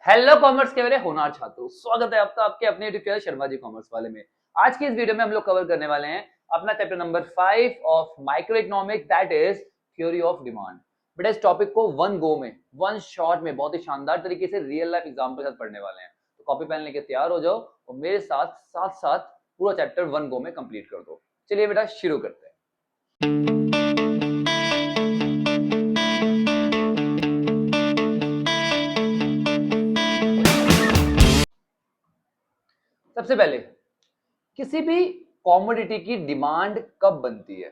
Hello commerce के मेरे होनहार छात्रों, स्वागत है आपका आपके अपने YouTube channel Sharma ji commerce वाले में। आज की इस वीडियो में हम लोग कवर करने वाले हैं अपना chapter number 5 of micro economics, that is theory of demand. बेटा इस टॉपिक को वन गो में, वन शॉट में बहुत ही शानदार तरीके से रियल लाइफ एग्जांपल के साथ पढ़ने वाले हैं। तो कॉपी पेन लेके तैयार हो जाओ और मेरे साथ साथ साथ पूरा चैप्टर वन गो में कंप्लीट कर दो। चलिए बेटा शुरू करते हैं। सबसे पहले किसी भी कॉमोडिटी की डिमांड कब बनती है?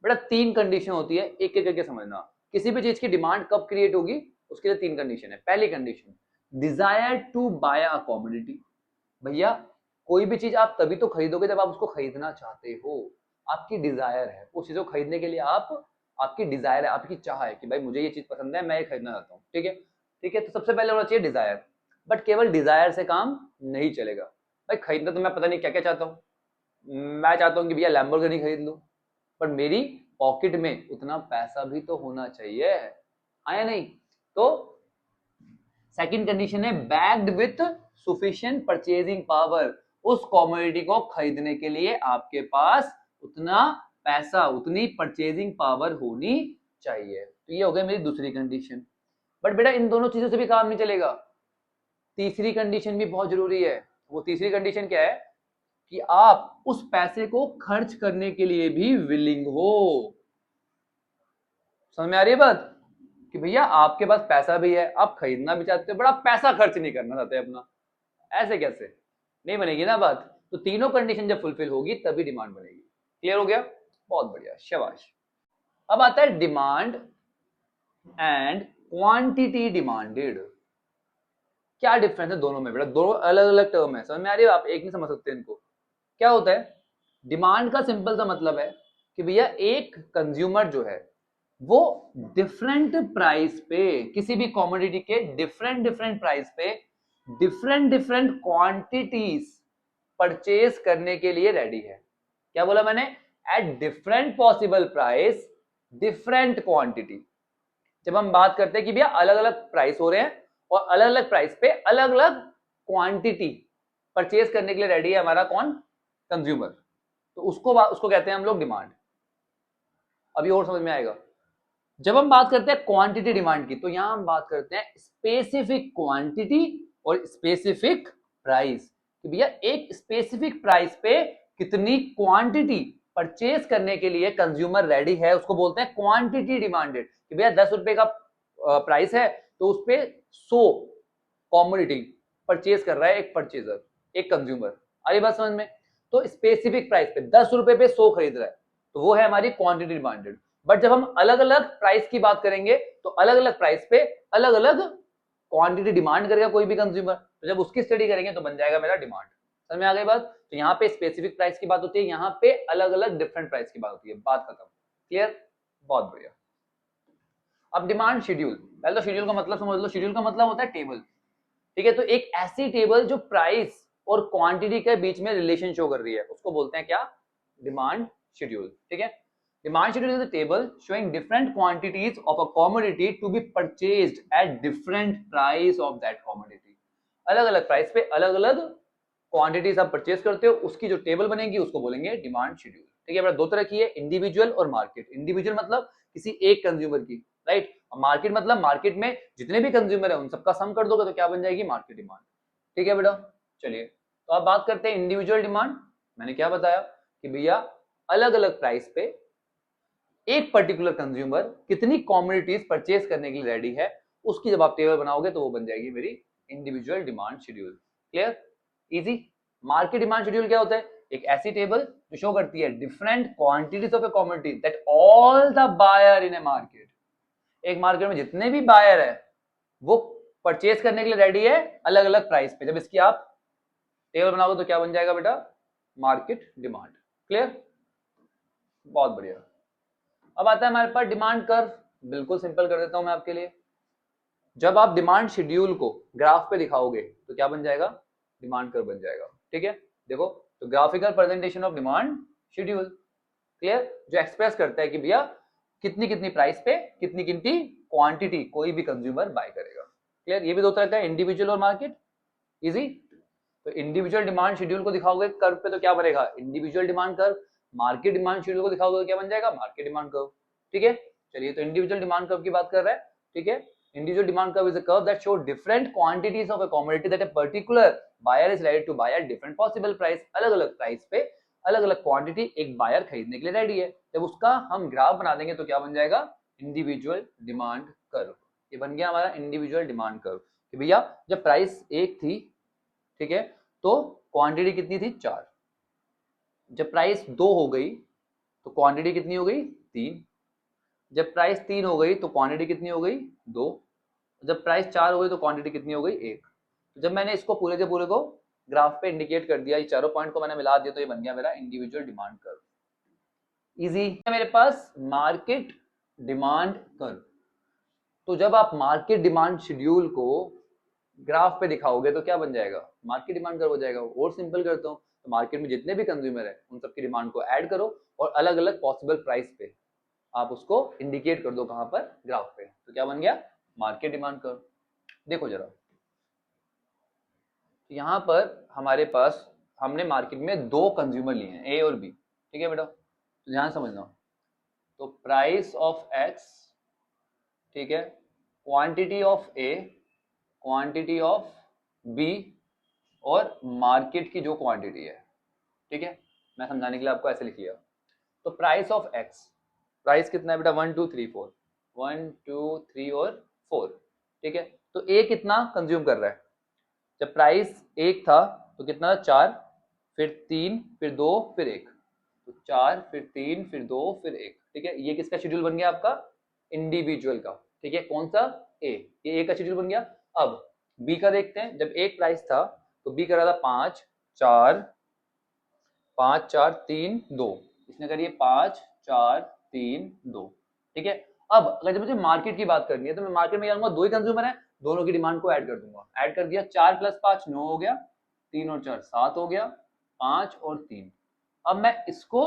बेटा तीन कंडीशन होती है, एक एक करके समझना। किसी भी चीज की डिमांड कब क्रिएट होगी उसके लिए तीन कंडीशन है। पहली condition, desire to buy a commodity. भैया कोई भी चीज आप तभी तो खरीदोगे जब आप उसको खरीदना चाहते हो। आपकी डिजायर है उस चीज को खरीदने के लिए, आपकी डिजायर है, आपकी चाह है कि भाई मुझे ये चीज पसंद है, मैं ये खरीदना चाहता हूँ। ठीक है, ठीक है। तो सबसे पहले होना चाहिए डिजायर। बट केवल डिजायर से काम नहीं चलेगा। भाई खरीदना तो मैं पता नहीं क्या क्या चाहता हूँ। मैं चाहता हूँ कि भैया लैम्बोर्गिनी खरीद लूं, पर मेरी पॉकेट में उतना पैसा भी तो होना चाहिए, आया नहीं? तो सेकंड कंडीशन है backed with sufficient purchasing power. उस कॉमोडिटी को खरीदने के लिए आपके पास उतना पैसा, उतनी परचेजिंग पावर होनी चाहिए। तो ये हो गई मेरी दूसरी कंडीशन। बट बेटा इन दोनों चीजों से भी काम नहीं चलेगा, तीसरी कंडीशन भी बहुत जरूरी है। वो तीसरी कंडीशन क्या है कि आप उस पैसे को खर्च करने के लिए भी विलिंग हो। समझ में आ रही है बात कि भैया आपके पास पैसा भी है, आप खरीदना भी चाहते हो, बट आप पैसा खर्च नहीं करना चाहते अपना। ऐसे कैसे? नहीं बनेगी ना बात। तो तीनों कंडीशन जब फुलफिल होगी तभी डिमांड बनेगी। क्लियर हो गया? बहुत बढ़िया, शाबाश। अब आता है डिमांड एंड क्वांटिटी डिमांडेड। क्या डिफरेंस है दोनों में? बेटा दोनों अलग अलग टर्म है, समझ में आ रही है? आप एक नहीं समझ सकते इनको। क्या होता है? डिमांड का सिंपल सा मतलब है कि भैया एक कंज्यूमर जो है वो डिफरेंट प्राइस पे, किसी भी कॉमोडिटी के डिफरेंट डिफरेंट प्राइस पे डिफरेंट डिफरेंट क्वांटिटीज परचेज करने के लिए रेडी है। क्या बोला मैंने? Eight different possible price different quantity. जब हम बात करते हैं कि भैया अलग अलग प्राइस हो रहे हैं और अलग अलग प्राइस पे अलग अलग क्वांटिटी परचेज करने के लिए रेडी है हमारा कौन? कंज्यूमर। तो उसको कहते हैं हम लोग डिमांड। अभी और समझ में आएगा। जब हम बात करते हैं क्वांटिटी डिमांड की, तो यहां हम बात करते हैं स्पेसिफिक क्वांटिटी और स्पेसिफिक प्राइस। कि भैया एक स्पेसिफिक प्राइस पे कितनी क्वांटिटी परचेज करने के लिए कंज्यूमर रेडी है, उसको बोलते हैं क्वांटिटी डिमांडेड। कि भैया 10 रुपए का प्राइस है तो उस पे 100 कॉमोडिटी परचेज कर रहा है एक परचेजर, एक कंज्यूमर। आई बात समझ में? तो स्पेसिफिक प्राइस पे 10 रुपए पे 100 खरीद रहा है, तो वो है हमारी क्वांटिटी डिमांडेड। बट जब हम अलग अलग प्राइस की बात करेंगे तो अलग अलग प्राइस पे अलग अलग क्वांटिटी डिमांड करेगा कोई भी कंज्यूमर, तो जब उसकी स्टडी करेंगे तो बन जाएगा मेरा डिमांड। समझ में आ गई बात? तो यहाँ पे स्पेसिफिक प्राइस की बात होती है, यहाँ पे अलग अलग डिफरेंट प्राइस की बात होती है। बात खत्म। क्लियर? बहुत बढ़िया। अब डिमांड शेड्यूल। पहले तो शेड्यूल का मतलब समझ लो। शेड्यूल का मतलब होता है टेबल। ठीक है, तो एक ऐसी टेबल जो प्राइस और क्वांटिटी के बीच में रिलेशन शो कर रही है उसको बोलते हैं क्या? Demand schedule. ठीक है, demand schedule is a table showing different quantities of a commodity to be purchased at different price of that commodity। अलग अलग प्राइस पे अलग अलग क्वांटिटीज आप परचेज करते हो, उसकी जो टेबल बनेगी उसको बोलेंगे डिमांड शेड्यूल। ठीक है बेटा, दो तरह की है, इंडिविजुअल और मार्केट। इंडिविजुअल मतलब किसी एक कंज्यूमर की, राइट? मार्केट मतलब मार्केट में जितने भी कंज्यूमर है उन सबका सम कर दोगे तो क्या बन जाएगी? Market demand. ठीक है बेटा, चलिए तो आप बात करते हैं इंडिविजुअल डिमांड। मैंने क्या बताया कि भैया अलग अलग प्राइस पे एक पर्टिकुलर कंज्यूमर कितनी कॉमोडिटीज परचेज करने के लिए रेडी है, उसकी जब आप टेबल बनाओगे तो वो बन जाएगी मेरी individual demand schedule. Clear? Easy. Market demand schedule क्या होता है? एक ऐसी टेबल जो शो करती है different quantities of a commodity that all the buyer in a market. एक मार्केट में जितने भी बायर है वो परचेज करने के लिए रेडी है अलग अलग प्राइस पे। जब इसकी आप टेबल बनाओगे तो क्या बन जाएगा बेटा? Market demand. क्लियर? बहुत बढ़िया। अब आता है हमारे पास डिमांड कर्व। बिल्कुल सिंपल कर देता हूं मैं आपके लिए। जब आप डिमांड शेड्यूल को ग्राफ पे दिखाओगे तो क्या बन जाएगा? डिमांड कर्व बन जाएगा। ठीक है, देखो तो graphical presentation of demand schedule. Clear? जो एक्सप्रेस करता है कि भैया कितनी कितनी प्राइस पे कितनी कितनी क्वांटिटी कोई भी कंज्यूमर बाय करेगा। क्लियर? ये भी दो तरह का है, इंडिविजुअल और मार्केट। इजी। तो इंडिविजुअल डिमांड शेड्यूल को दिखाओगे कर्व पे तो क्या बनेगा? Individual demand curve. Market demand schedule को दिखाओगे तो क्या बन जाएगा? Market demand curve. ठीक है, चलिए तो इंडिविजुअल डिमांड कर्व की बात कर रहा है। ठीक है, individual demand curve is a curve that show different quantities of a commodity that a particular buyer is ready to buy at different possible price. अलग अलग प्राइस पे अलग अलग क्वांटिटी एक बायर खरीदने के लिए रेडी है। जब उसका हम ग्राफ बना देंगे तो क्या बन जाएगा? Individual demand curve. ये बन गया हमारा इंडिविजुअल डिमांड कर्व कि भैया जब प्राइस एक थी, ठीक है, तो क्वांटिटी कितनी थी? 4। जब प्राइस 2 हो गई तो क्वांटिटी कितनी हो गई? 3। जब प्राइस 3 हो गई तो क्वांटिटी कितनी हो गई? 2। जब प्राइस 4 हो गई तो क्वांटिटी कितनी हो गई? 1। तो जब मैंने इसको पूरे के पूरे को ग्राफ पे इंडिकेट कर दिया, ये चारों पॉइंट को मैंने मिला दिया, तो ये बन गया मेरा इंडिविजुअल डिमांड कर्व। इजी है मेरे पास मार्केट डिमांड कर्व। तो जब आप मार्केट डिमांड शेड्यूल को ग्राफ पे दिखाओगे तो क्या बन जाएगा? मार्केट डिमांड कर्व हो जाएगा। और सिंपल करता हूँ, तो मार्केट में जितने भी कंज्यूमर है उन सबकी डिमांड को ऐड करो और अलग अलग पॉसिबल प्राइस पे आप उसको इंडिकेट कर दो। कहां पर? ग्राफ पे। तो क्या बन गया? Market demand curve. देखो जरा, यहां पर हमारे पास हमने मार्केट में 2 कंज्यूमर लिए हैं, ए और बी। ठीक है बेटा, तो ध्यान समझना। तो प्राइस ऑफ एक्स, ठीक है, quantity of A, quantity of B और मार्केट की जो क्वांटिटी है। ठीक है, मैं समझाने के लिए आपको ऐसे लिख लिया। तो प्राइस ऑफ एक्स, प्राइस कितना है बेटा? 1 2 3 4, 1 2 3 और 4। ठीक है, तो ए कितना कंज्यूम कर रहा है? जब प्राइस 1 था तो कितना था? 4, फिर 3, फिर 2, फिर 1। तो 4 फिर 3 फिर 2 फिर 1। ठीक है, ये किसका शेड्यूल बन गया? आपका इंडिविजुअल का। ठीक है, कौन सा? ए। ये ए का शेड्यूल बन गया। अब बी का देखते हैं। जब एक प्राइस था तो बी कर रहा था 5 4 5 4 3 2, इसने करिए 5 4 3 2। ठीक है, अब अगर मुझे मार्केट की बात करनी है तो मैं मार्केट में जाऊंगा, 2 ही कंज्यूमर है, दोनों की डिमांड को ऐड कर दूंगा। ऐड कर दिया, 4 + 5 9 हो गया, 3 और 4 7 हो गया, 5 और 3। अब मैं इसको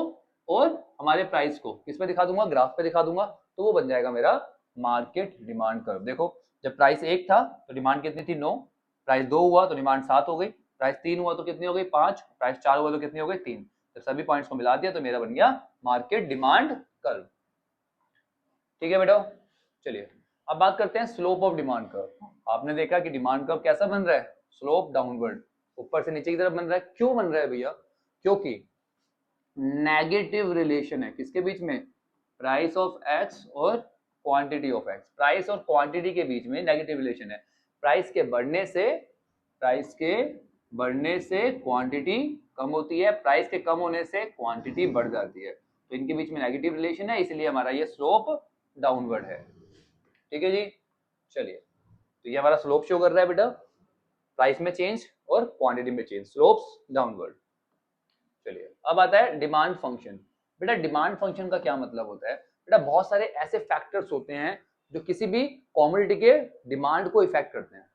और हमारे प्राइस को किस पे दिखा दूंगा? ग्राफ पे दिखा दूंगा। तो वो बन जाएगा मेरा मार्केट डिमांड कर्व। देखो, जब प्राइस 1 था तो डिमांड कितनी थी? 9। प्राइस 2 हुआ तो डिमांड 7 हो गई। प्राइस 3 हुआ तो कितनी हो गई? 5। प्राइस 4 हुआ तो कितनी हो गई? 3। जब सभी पॉइंट्स को मिला दिया तो मेरा बन गया मार्केट डिमांड कर्व। ठीक है बेटा, चलिए अब बात करते हैं स्लोप ऑफ डिमांड कर्व। आपने देखा कि डिमांड कर्व कैसा बन रहा है? स्लोप डाउनवर्ड, ऊपर से नीचे की तरफ बन रहा है। क्यों बन रहा है भैया? क्योंकि नेगेटिव रिलेशन है किसके बीच में? प्राइस ऑफ एक्स और क्वांटिटी ऑफ एक्स। प्राइस और क्वांटिटी के बीच में नेगेटिव रिलेशन है। प्राइस के बढ़ने से क्वांटिटी कम होती है, प्राइस के कम होने से क्वांटिटी बढ़ जाती है। तो इनके बीच में नेगेटिव रिलेशन है, इसलिए हमारा ये स्लोप डाउनवर्ड है। ठीक है जी, चलिए तो ये हमारा स्लोप शो कर रहा है बेटा, प्राइस में चेंज और क्वांटिटी में चेंज, स्लोप्स डाउनवर्ड। चलिए अब आता है डिमांड फंक्शन। बेटा डिमांड फंक्शन का क्या मतलब होता है? बेटा बहुत सारे ऐसे फैक्टर्स होते हैं जो किसी भी कमोडिटी के डिमांड को इफेक्ट करते हैं।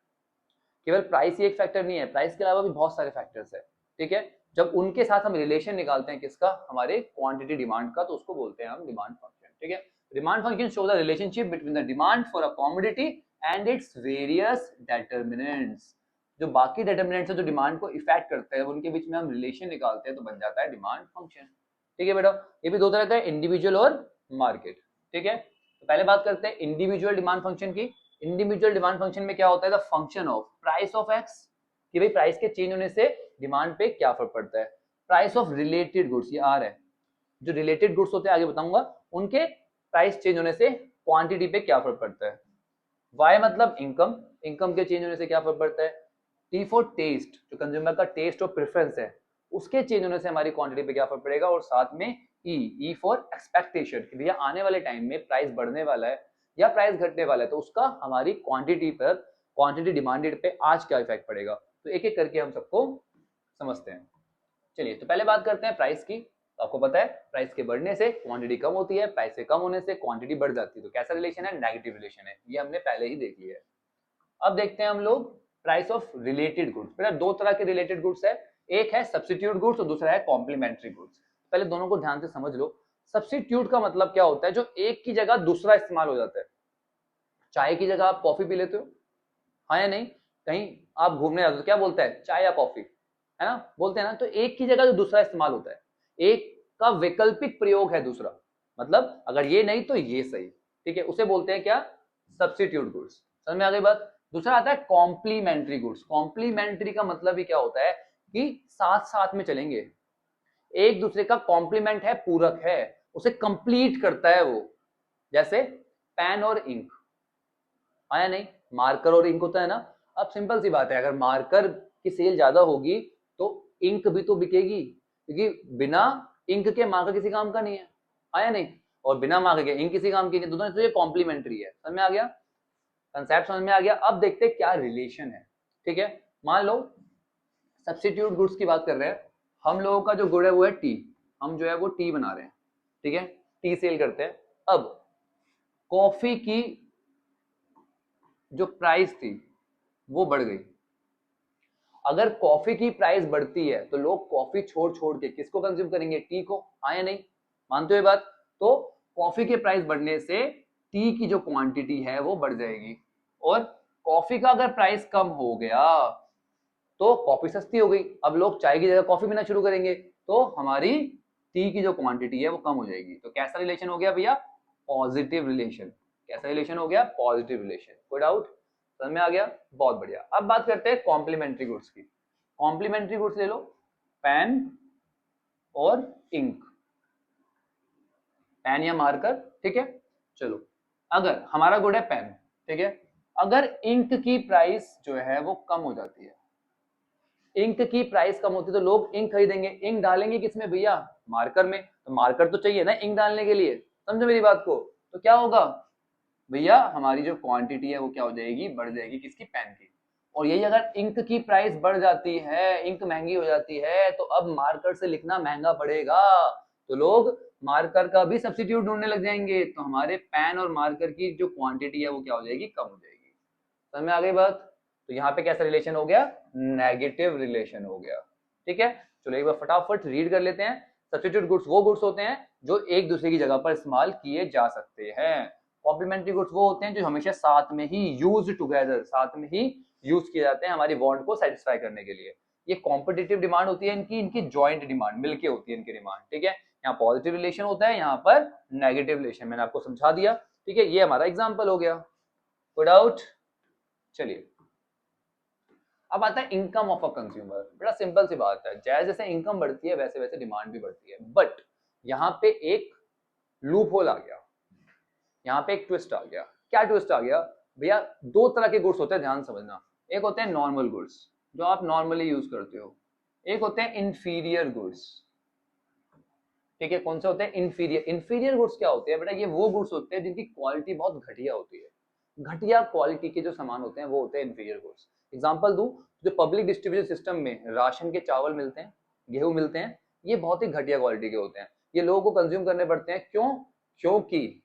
केवल प्राइस ही एक फैक्टर नहीं है, प्राइस के अलावा भी बहुत सारे फैक्टर्स है। ठीक है, जब उनके साथ हम रिलेशन निकालते हैं किसका? हमारे क्वांटिटी डिमांड का, तो उसको बोलते हैं हम डिमांड फंक्शन। ठीक है, demand function show the relationship between the demand for a commodity and its various determinants. जो बाकी डिटरमिनेंट्स है जो डिमांड को इफेक्ट करते हैं, उनके बीच में हम रिलेशन निकालते हैं तो बन जाता है डिमांड फंक्शन। ठीक है बेटा, ये भी दो तरह का है, इंडिविजुअल और मार्केट। ठीक है, तो पहले बात करते हैं इंडिविजुअल डिमांड फंक्शन की। इंडिविजुअल डिमांड फंक्शन में क्या होता है? The function of price of x, कि भाई प्राइस के चेंज होने से डिमांड पे क्या फर्क पड़ता है। प्राइस ऑफ रिलेटेड गुड्स, ये आर है, जो रिलेटेड गुड्स होते हैं आगे बताऊंगा, उनके प्राइस चेंज होने से क्वांटिटी पे क्या फर्क पड़ता है। वाई मतलब इनकम, इनकम के चेंज होने से क्या फर्क पड़ता है। टी फॉर टेस्ट, जो कंज्यूमर का टेस्ट और प्रेफरेंस है, उसके चेंज होने से हमारी क्वांटिटी पे क्या फर्क पड़ेगा। और साथ में ई फॉर एक्सपेक्टेशन, कि भैया आने वाले टाइम में प्राइस बढ़ने वाला है या प्राइस घटने वाला है, तो उसका हमारी क्वांटिटी पर, क्वांटिटी डिमांडेड पे आज क्या इफेक्ट पड़ेगा। तो एक एक करके हम सबको समझते हैं। चलिए तो पहले बात करते हैं प्राइस की। तो आपको पता है प्राइस के बढ़ने से क्वांटिटी कम होती है, प्राइस के कम होने से क्वांटिटी बढ़ जाती है। तो कैसा रिलेशन है? नेगेटिव रिलेशन है, ये हमने पहले ही देख लिया है। अब देखते हैं हम लोग प्राइस ऑफ रिलेटेड गुड्स। पहले दो तरह के रिलेटेड गुड्स है, एक है सब्स्टिट्यूट गुड्स और दूसरा है कॉम्प्लीमेंट्री गुड्स। पहले दोनों को ध्यान से समझ लो। सब्स्टिट्यूट का मतलब क्या होता है? जो एक की जगह दूसरा इस्तेमाल हो जाता है। चाय की जगह आप कॉफी पी लेते हो, हाँ या नहीं? कहीं आप घूमने जाते हो तो क्या बोलता है, चाय या कॉफी, है ना, बोलते हैं ना। तो एक की जगह जो दूसरा इस्तेमाल होता है, एक का वैकल्पिक प्रयोग है दूसरा, मतलब अगर ये नहीं तो ये सही, ठीक है, उसे बोलते हैं क्या, सब्स्टिट्यूट गुड्स। समझ में आ गई बात? दूसरा आता है कॉम्प्लीमेंट्री गुड्स। कॉम्प्लीमेंट्री का मतलब ही क्या होता है कि साथ साथ में चलेंगे, एक दूसरे का कॉम्प्लीमेंट है, पूरक है, उसे कंप्लीट करता है वो। जैसे पेन और इंक, आया नहीं, मार्कर और इंक होता है ना। अब सिंपल सी बात है, अगर मार्कर की सेल ज्यादा होगी तो इंक भी तो बिकेगी, क्योंकि बिना इंक के मार्कर किसी काम का नहीं है, आया नहीं, और बिना मार्कर के इंक किसी काम की नहीं, दोनों तो ये कॉम्प्लीमेंट्री है। समझ में आ गया, कंसेप्ट समझ में आ गया। अब देखते हैं क्या रिलेशन है, ठीक है। मान लो सब्स्टिट्यूट गुड्स की बात कर रहे हैं, हम लोगों का जो गुड है वो है टी, हम जो है वो टी बना रहे हैं, ठीक है, टी सेल करते हैं। अब कॉफी की जो प्राइस थी वो बढ़ गई। अगर कॉफी की प्राइस बढ़ती है तो लोग कॉफी छोड़ छोड़ के किसको कंज्यूम करेंगे, टी को, हाँ या नहीं, मानते हो ये बात? तो कॉफी के प्राइस बढ़ने से टी की जो क्वांटिटी है वो बढ़ जाएगी, और कॉफी का अगर प्राइस कम हो गया तो कॉफी सस्ती हो गई, अब लोग चाय की जगह कॉफी पीना शुरू करेंगे, तो हमारी टी की जो क्वांटिटी है वो कम हो जाएगी। तो कैसा रिलेशन हो गया भैया, पॉजिटिव रिलेशन। कैसा रिलेशन हो गया, पॉजिटिव रिलेशन। कोई डाउट, समझ में आ गया, बहुत बढ़िया। अब बात करते हैं कॉम्प्लीमेंट्री गुड्स की। कॉम्प्लीमेंट्री गुड्स ले लो, पेन और इंक, पेन या मार्कर, ठीक है। चलो, अगर हमारा गुड है पेन, ठीक है, अगर इंक की प्राइस जो है वो कम हो जाती है, इंक की प्राइस कम होती है तो लोग इंक खरीदेंगे, इंक डालेंगे किसमें भैया, मार्कर में, तो मार्कर तो चाहिए ना इंक डालने के लिए, समझो मेरी बात को। तो क्या होगा भैया, हमारी जो क्वांटिटी है वो क्या हो जाएगी, बढ़ जाएगी, किसकी, पेन की। और यही अगर इंक की प्राइस बढ़ जाती है, इंक महंगी हो जाती है, तो अब मार्कर से लिखना महंगा पड़ेगा, तो लोग मार्कर का भी सब्स्टिट्यूट ढूंढने लग जाएंगे, तो हमारे पेन और मार्कर की जो क्वांटिटी है वो क्या हो जाएगी, कम हो जाएगी। समझ में आ गई बात? तो यहाँ पे कैसा रिलेशन हो गया, नेगेटिव रिलेशन हो गया, ठीक है। चलो एक बार फटाफट रीड कर लेते हैं। सब्स्टिट्यूट गुड्स वो गुड्स होते हैं जो एक दूसरे की जगह पर इस्तेमाल किए जा सकते हैं। कॉम्प्लीमेंट्री गुड्स वो होते हैं जो हमेशा साथ में ही यूज टुगेदर, साथ में ही यूज किए जाते हैं हमारी वांट को सेटिस्फाई करने के लिए। ये कॉम्पिटिटिव डिमांड होती है इनकी, इनकी जॉइंट डिमांड मिलके होती है इनकी डिमांड, ठीक है। यहाँ पॉजिटिव रिलेशन होता है, यहाँ पर नेगेटिव रिलेशन, मैंने आपको समझा दिया, ठीक है। ये हमारा एग्जाम्पल हो गया, कोई डाउट? चलिए अब आता है इनकम ऑफ अ कंज्यूमर। बड़ा सिंपल सी बात है, जैसे जैसे इनकम बढ़ती है वैसे वैसे डिमांड भी बढ़ती है, बट यहाँ पे एक लूप होल आ गया, यहाँ पे एक ट्विस्ट आ गया। क्या ट्विस्ट आ गया भैया, दो तरह के गुड्स होते हैं, ध्यान समझना। एक होते हैं नॉर्मल गुड्स जो आप नॉर्मली यूज करते हो, एक होते हैं इंफीरियर गुड्स, ठीक है। कौन से होते हैं, इंफीरियर। इंफीरियर गुड्स क्या होते हैं बेटा, ये वो गुड्स होते हैं जिनकी क्वालिटी बहुत घटिया होती है, घटिया क्वालिटी के जो सामान होते हैं वो होते हैं इंफीरियर गुड्स। एग्जांपल दूं, जो पब्लिक डिस्ट्रीब्यूशन सिस्टम में राशन के चावल मिलते हैं, गेहूं मिलते हैं, ये बहुत ही घटिया क्वालिटी के होते हैं, ये लोगों को कंज्यूम करने पड़ते हैं, क्यों, क्योंकि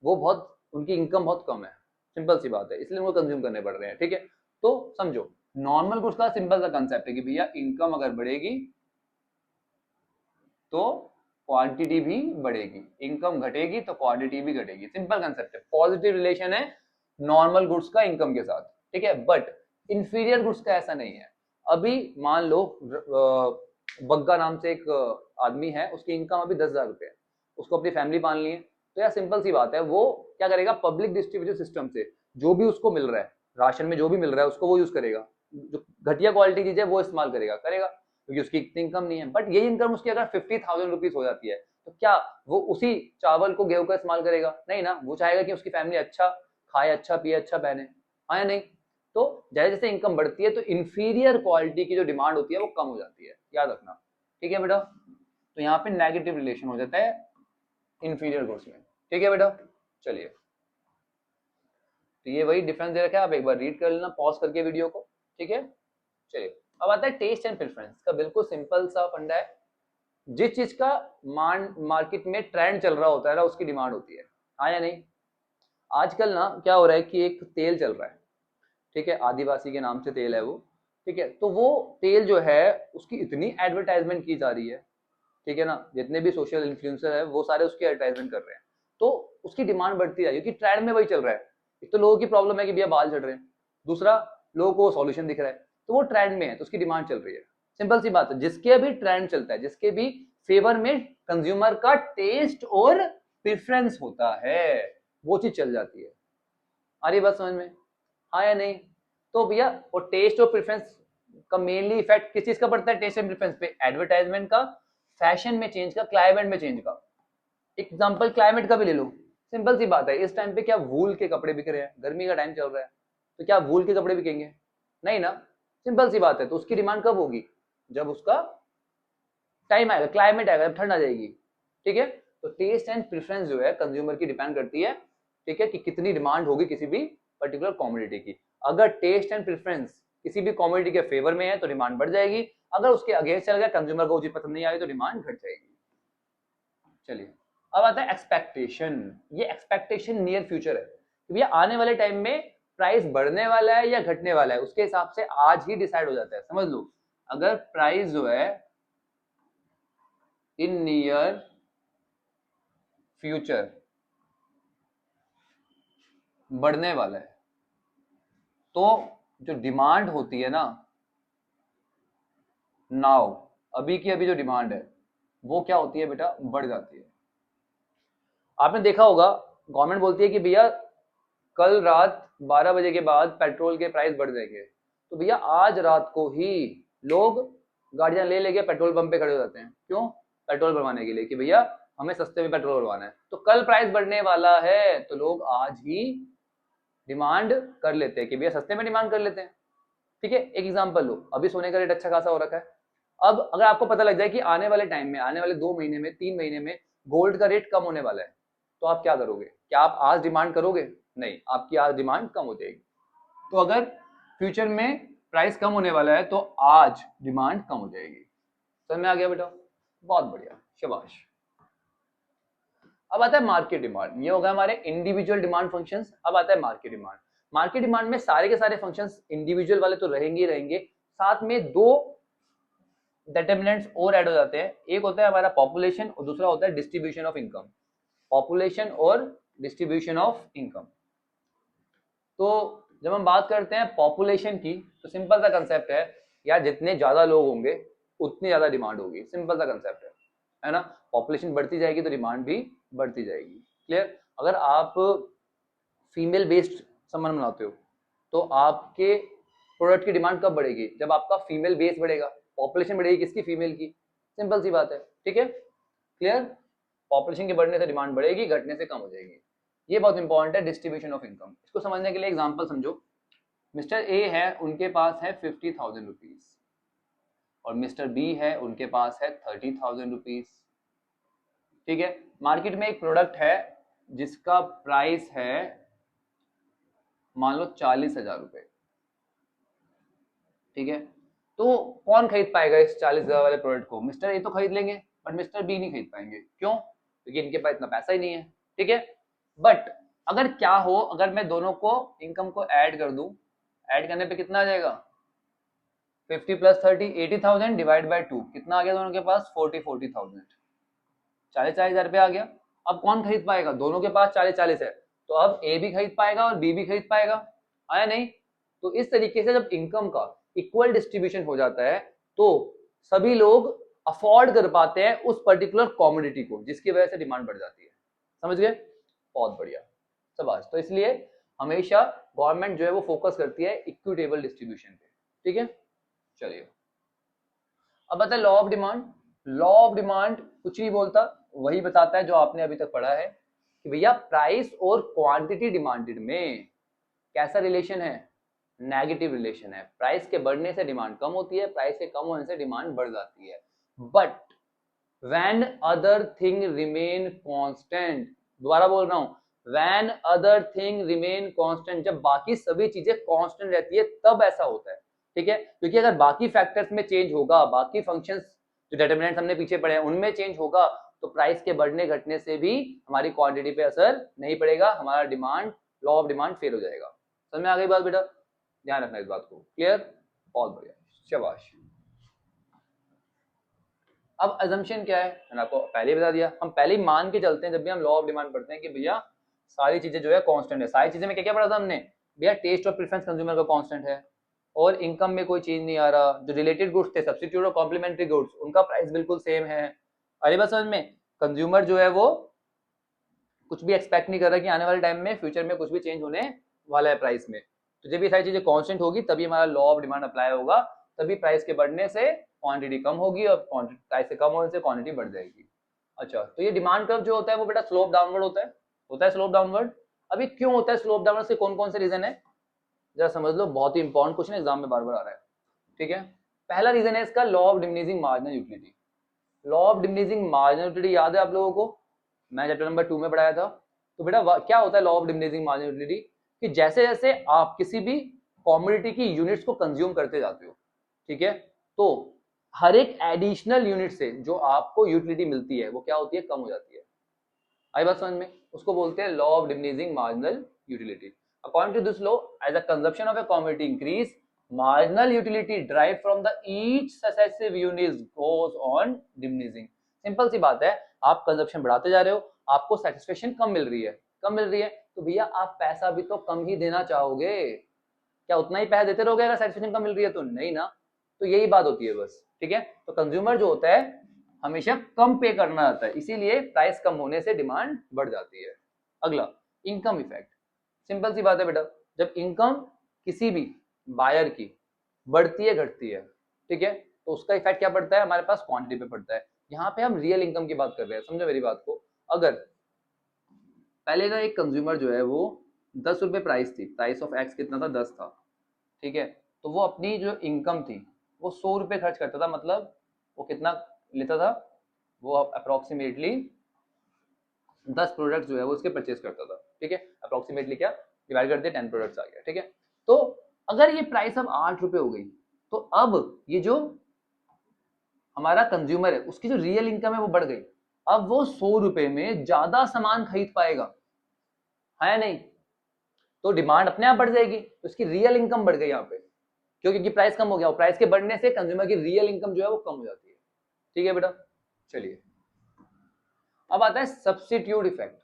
वो बहुत, उनकी इनकम बहुत कम है, सिंपल सी बात है, इसलिए उनको कंज्यूम करने पड़ रहे हैं, ठीक है। तो समझो नॉर्मल गुड्स का सिंपल सा कंसेप्ट है कि भैया इनकम अगर बढ़ेगी तो क्वांटिटी भी बढ़ेगी, इनकम घटेगी तो क्वांटिटी भी घटेगी, सिंपल कंसेप्ट है। पॉजिटिव रिलेशन है नॉर्मल गुड्स का इनकम के साथ, ठीक है। बट इंफीरियर गुड्स का ऐसा नहीं है। अभी मान लो बग्गा नाम से एक आदमी है, उसकी इनकम अभी 10,000 रुपये, उसको अपनी फैमिली पाल ली है, तो यार सिंपल सी बात है, वो क्या करेगा, पब्लिक डिस्ट्रीब्यूशन सिस्टम से जो भी उसको मिल रहा है, राशन में जो भी मिल रहा है उसको वो यूज करेगा, जो घटिया क्वालिटी की चीज है वो इस्तेमाल करेगा, क्योंकि उसकी इतनी इनकम नहीं है। बट ये इनकम उसकी अगर 50,000 रुपीज हो जाती है, तो क्या वो उसी चावल को, गेहूं का इस्तेमाल करेगा? नहीं ना, वो चाहेगा कि उसकी फैमिली अच्छा खाए, अच्छा पिए, अच्छा पहने, हाँ या नहीं। तो जैसे जैसे इनकम बढ़ती है तो इंफीरियर क्वालिटी की जो डिमांड होती है वो कम हो जाती है, याद रखना, ठीक है बेटा। तो यहाँ पे नेगेटिव रिलेशन हो जाता है इंफीरियर गुड्स में, ठीक है बेटा। चलिए, तो ये वही डिफरेंस दे रखा है, आप एक बार रीड कर लेना पॉज करके वीडियो को, ठीक है। चलिए अब आता है टेस्ट एंड प्रेफरेंस का, बिल्कुल सिंपल सा फंडा है। जिस चीज का मार्केट में ट्रेंड चल रहा होता है ना, उसकी डिमांड होती है, हाँ या नहीं। आजकल ना क्या हो रहा है कि एक तेल चल रहा है, ठीक है, आदिवासी के नाम से तेल है वो, ठीक है। तो वो तेल जो है उसकी इतनी एडवर्टाइजमेंट की जा रही है, ठीक है ना, जितने भी सोशल इन्फ्लुएंसर है वो सारे उसकी एडवर्टाइजमेंट कर रहे हैं, तो उसकी डिमांड बढ़ती है क्योंकि ट्रेंड में वही चल रहा है। एक तो लोगों की प्रॉब्लम है कि भैया बाल झड़ रहे हैं, दूसरा लोगों को सॉल्यूशन दिख रहा है, तो वो ट्रेंड में है, तो उसकी डिमांड चल रही है। सिंपल सी बात है, जिसके भी ट्रेंड चलता है, जिसके भी फेवर में कंज्यूमर का टेस्ट और प्रेफरेंस होता है, वो चीज चल जाती है। आ रही बात समझ में? हाँ या नहीं? तो भैया वो टेस्ट और प्रेफरेंस का मेनली इफेक्ट किस चीज का पड़ता है? टेस्ट एंड प्रेफरेंस पे, एडवर्टाइजमेंट का, फैशन में चेंज का, क्लाइमेट में चेंज का। एग्जांपल क्लाइमेट का भी ले लो, सिंपल सी बात है, इस टाइम पे क्या वूल के कपड़े बिक रहे हैं? गर्मी का टाइम चल रहा है, तो क्या वूल के कपड़े बिकेंगे? नहीं ना, सिंपल सी बात है। तो उसकी डिमांड कब होगी? जब उसका टाइम आएगा, क्लाइमेट आएगा, जब ठंड आ जाएगी। ठीक है, तो टेस्ट एंड प्रेफरेंस जो है कंज्यूमर की डिपेंड करती है, ठीक है, कि कितनी डिमांड होगी किसी भी पर्टिकुलर कमोडिटी की। अगर टेस्ट एंड प्रेफरेंस किसी भी कमोडिटी के फेवर में है तो डिमांड बढ़ जाएगी, अगर उसके अगेंस्ट चल गया, कंज्यूमर को वो चीज पसंद नहीं आई तो डिमांड घट जाएगी। चलिए अब आता है एक्सपेक्टेशन। ये एक्सपेक्टेशन नियर फ्यूचर है कि भैया आने वाले टाइम में प्राइस बढ़ने वाला है या घटने वाला है, उसके हिसाब से आज ही डिसाइड हो जाता है। समझ लो, अगर प्राइस जो है इन नियर फ्यूचर बढ़ने वाला है, तो जो डिमांड होती है ना, नाउ अभी की अभी जो डिमांड है वो क्या होती है बेटा? बढ़ जाती है। आपने देखा होगा गवर्नमेंट बोलती है कि भैया कल रात 12 बजे के बाद पेट्रोल के प्राइस बढ़ जाएंगे, तो भैया आज रात को ही लोग गाड़ियां ले लेके पेट्रोल पंप पे खड़े हो जाते हैं। क्यों? पेट्रोल भरवाने के लिए, कि भैया हमें सस्ते में पेट्रोल भरवाना है। तो कल प्राइस बढ़ने वाला है तो लोग आज ही डिमांड कर लेते हैं कि भैया सस्ते में डिमांड कर लेते हैं। ठीक है, एक एग्जांपल लो, अभी सोने का रेट अच्छा खासा हो रखा है। अब अगर आपको पता लग जाए कि आने वाले टाइम में, आने वाले 2 महीने में, 3 महीने में गोल्ड का रेट कम होने वाला है, तो आप क्या करोगे? क्या आप आज डिमांड करोगे? नहीं, आपकी आज डिमांड कम हो जाएगी। तो अगर फ्यूचर में प्राइस कम होने वाला है तो आज डिमांड कम हो जाएगी। समझ में आ गया बेटा? बहुत बढ़िया, शाबाश। अब आता है मार्केट डिमांड। ये होगा हमारे इंडिविजुअल डिमांड फंक्शंस। अब आता है मार्केट डिमांड। मार्केट डिमांड में सारे के सारे फंक्शंस इंडिविजुअल वाले तो रहेंगे ही रहेंगे, साथ में 2 डिटरमिनेंट्स और ऐड हो जाते हैं। एक होता है हमारा पॉपुलेशन और दूसरा होता है डिस्ट्रीब्यूशन ऑफ इनकम। पॉपुलेशन और डिस्ट्रीब्यूशन ऑफ इनकम। तो जब हम बात करते हैं पॉपुलेशन की, तो सिंपल सा कंसेप्ट है यार, जितने ज्यादा लोग होंगे उतनी ज्यादा डिमांड होगी। सिंपल सा कंसेप्ट है ना? पॉपुलेशन बढ़ती जाएगी तो डिमांड भी बढ़ती जाएगी। क्लियर? अगर आप फीमेल बेस्ड सामान बनाते हो तो आपके प्रोडक्ट की डिमांड कब बढ़ेगी? जब आपका फीमेल बेस बढ़ेगा। पॉपुलेशन बढ़ेगी किसकी? फीमेल की। सिंपल सी बात है। ठीक है, क्लियर? पॉपुलेशन के बढ़ने से डिमांड बढ़ेगी, घटने से कम हो जाएगी। ये बहुत इंपॉर्टेंट है, डिस्ट्रीब्यूशन ऑफ इनकम। इसको समझने के लिए एग्जांपल समझो। मिस्टर ए है, उनके पास है 50,000 रुपीज, और मिस्टर बी है, उनके पास है 30,000 रुपीज। ठीक है, मार्केट में एक प्रोडक्ट है जिसका प्राइस है मान लो 40,000 रुपए। ठीक है, तो कौन खरीद पाएगा इस 40,000 वाले प्रोडक्ट को? मिस्टर ए तो खरीद लेंगे, बट मिस्टर बी नहीं खरीद पाएंगे। क्यों? क्योंकि इनके पास इतना पैसा ही नहीं है। ठीक है, बट अगर क्या हो, अगर मैं दोनों को इनकम को ऐड कर दूं, ऐड करने पे कितना आ जाएगा? 50 + 30 80,000 डिवाइड बाय 2 कितना आ गया दोनों के पास? 40,000। 40,000 रुपया आ गया। अब कौन खरीद पाएगा? दोनों के पास 40 है, तो अब ए भी खरीद पाएगा और बी भी खरीद पाएगा। आया नहीं? तो इस तरीके से जब इनकम का इक्वल डिस्ट्रीब्यूशन हो जाता है तो सभी लोग अफोर्ड कर पाते हैं उस पर्टिकुलर कमोडिटी को, जिसकी वजह से डिमांड बढ़ जाती है। समझ गए? बहुत बढ़िया, शाबाश। तो इसलिए हमेशा गवर्नमेंट जो है वो फोकस करती है इक्विटेबल डिस्ट्रीब्यूशन पे। ठीक है, चलिए अब आता है law of demand. Law of demand कुछ नहीं बोलता, वही बताता है जो आपने अभी तक पढ़ा है कि भैया प्राइस और क्वांटिटी डिमांडेड में कैसा रिलेशन है? नेगेटिव रिलेशन है। प्राइस के बढ़ने से डिमांड कम होती है, प्राइस के कम होने से डिमांड बढ़ जाती है। But when other thing remain constant, दोबारा बोल रहा हूं, when other thing remain constant, जब बाकी सभी चीजें कांस्टेंट रहती है तब ऐसा होता है। ठीक है, क्योंकि अगर बाकी फैक्टर्स में चेंज होगा, बाकी फंक्शंस जो डिटरमिनेंट्स हमने पीछे पढ़े हैं उनमें चेंज होगा, तो प्राइस के बढ़ने घटने से भी हमारी क्वांटिटी पे असर नहीं पड़ेगा, हमारा demand, law of demand fail हो जाएगा। समझ में आ गई बात बेटा? ध्यान रखना इस बात को। क्लियर? बहुत बढ़िया, शाबाश। अब अजम्पशन क्या है? मैंने आपको पहले ही बता दिया। हम पहले ही मान के चलते हैं जब भी हम लॉ ऑफ डिमांड पढ़ते हैं कि भैया सारी चीजें जो है कांस्टेंट है। सारी चीजें में क्या क्या पढ़ा था हमने? भैया टेस्ट और प्रेफरेंस कंज्यूमर का कांस्टेंट है, और इनकम में कोई चेंज नहीं आ रहा, जो रिलेटेड गुड्स थे सब्स्टिट्यूट और कॉम्प्लीमेंट्री गुड्स उनका प्राइस बिल्कुल सेम है। अरे बस समझ में, कंज्यूमर जो है वो कुछ भी एक्सपेक्ट नहीं कर रहा कि आने वाले टाइम में फ्यूचर में कुछ भी चेंज होने वाला है प्राइस में। तो जब ये सारी चीजें कांस्टेंट होगी तभी हमारा लॉ ऑफ डिमांड अप्लाई होगा, तभी प्राइस के बढ़ने से क्वांटिटी कम होगी और प्राइस से कम होने से क्वांटिटी बढ़ जाएगी। अच्छा, तो ये डिमांड कर्व जो होता है वो बेटा स्लोप डाउनवर्ड होता है स्लोप डाउनवर्ड। अभी क्यों होता है स्लोप डाउनवर्ड, से कौन कौन से रीजन है जरा समझ लो, बहुत ही इंपॉर्टेंट क्वेश्चन एग्जाम में बार बार आ रहा है। ठीक है, पहला रीजन है इसका law of diminishing marginal utility. Law of diminishing marginal utility याद है आप लोगों को, मैं चैप्टर नंबर 2 में पढ़ाया था। तो बेटा क्या होता है law of diminishing marginal utility, कि जैसे जैसे आप किसी भी कॉमोडिटी की यूनिट्स को कंज्यूम करते जाते हो, ठीक है, तो हर एक एडिशनल यूनिट से जो आपको यूटिलिटी मिलती है वो क्या होती है, कम हो जाती है। आई बात समझ में, उसको बोलते हैं law of diminishing marginal utility. According to this law, as a consumption of a commodity increase, marginal utility derived from the each successive unit goes on diminishing। Simple सी बात है, आप कंजप्शन बढ़ाते जा रहे हो, आपको सेटिस्फेक्शन कम मिल रही है, तो भैया आप पैसा भी तो कम ही देना चाहोगे, क्या उतना ही पैसा देते रहोगे अगर सेटिस्फेक्शन कम मिल रही है तो? नहीं ना, तो यही बात होती है बस। ठीक है, तो कंज्यूमर जो होता है हमेशा कम पे करना आता है, इसीलिए प्राइस कम होने से डिमांड बढ़ जाती है। अगला इनकम इफेक्ट, सिंपल सी बात है बेटा, जब इनकम किसी भी बायर की बढ़ती है घटती है, ठीक है, तो उसका इफेक्ट क्या पड़ता है हमारे पास, क्वांटिटी पे पड़ता है। यहाँ पे हम रियल इनकम की बात कर रहे हैं, समझो मेरी बात को। अगर पहले ना एक कंज्यूमर जो है वो 10 रुपए प्राइस थी, प्राइस ऑफ एक्स कितना था, 10 था, ठीक है, तो वो अपनी जो इनकम थी वो 100 रुपए खर्च करता था, मतलब वो कितना लेता था, वो अप्रोक्सीमेटली 10 प्रोडक्ट जो है वो उसके परचेज करता था। ठीक है, अप्रोक्सीमेटली क्या डिवाइड कर दिया, 10 प्रोडक्ट्स आ गया। ठीक है, तो अगर ये प्राइस अब 8 रुपए हो गई, तो अब ये जो हमारा कंज्यूमर है उसकी जो रियल इनकम है वो बढ़ गई, अब वो 100 रुपए में ज्यादा सामान खरीद पाएगा, है नहीं? तो डिमांड अपने आप बढ़ जाएगी, तो इसकी रियल इनकम बढ़ गई यहाँ पे, क्योंकि प्राइस कम हो गया, और प्राइस के बढ़ने से कंज्यूमर की रियल इनकम जो है वो कम हो जाती है। ठीक है बेटा, चलिए अब आता है सब्स्टिट्यूट इफेक्ट।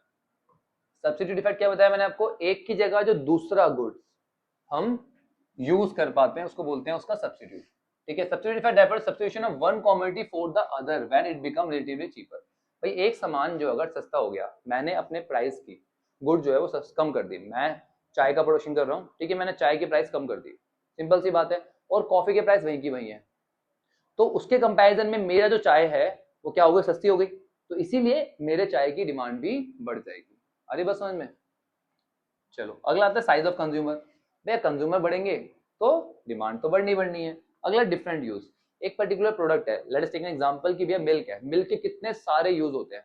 सब्स्टिट्यूट इफेक्ट क्या बताया मैंने आपको, एक की जगह जो दूसरा गुड्स हम यूज कर पाते हैं उसको बोलते हैं उसका सब्स्टिट्यूट। ठीक है, substitute effect refers substitution of one commodity for the other when it become relatively cheaper. भाई एक सामान जो अगर सस्ता हो गया, मैंने अपने प्राइस की गुड जो है वो कम कर दी, मैं चाय का प्रोडक्शन कर रहा हूँ, ठीक है, मैंने चाय की प्राइस कम कर दी, सिंपल सी बात है, और कॉफी के प्राइस वहीं की वहीं है, तो उसके कंपैरिजन में मेरा जो चाय है वो क्या हो गई, सस्ती हो गई, तो इसीलिए मेरे चाय की डिमांड भी बढ़ जाएगी। अरे बस समझ में। चलो अगला आता है साइज ऑफ कंज्यूमर। भैया कंज्यूमर बढ़ेंगे तो डिमांड तो बढ़नी है। अगला डिफरेंट यूज, एक पर्टिकुलर प्रोडक्ट है, लेट्स टेक एन एग्जांपल कि भैया मिल्क है, मिल्क के कितने सारे यूज होते हैं,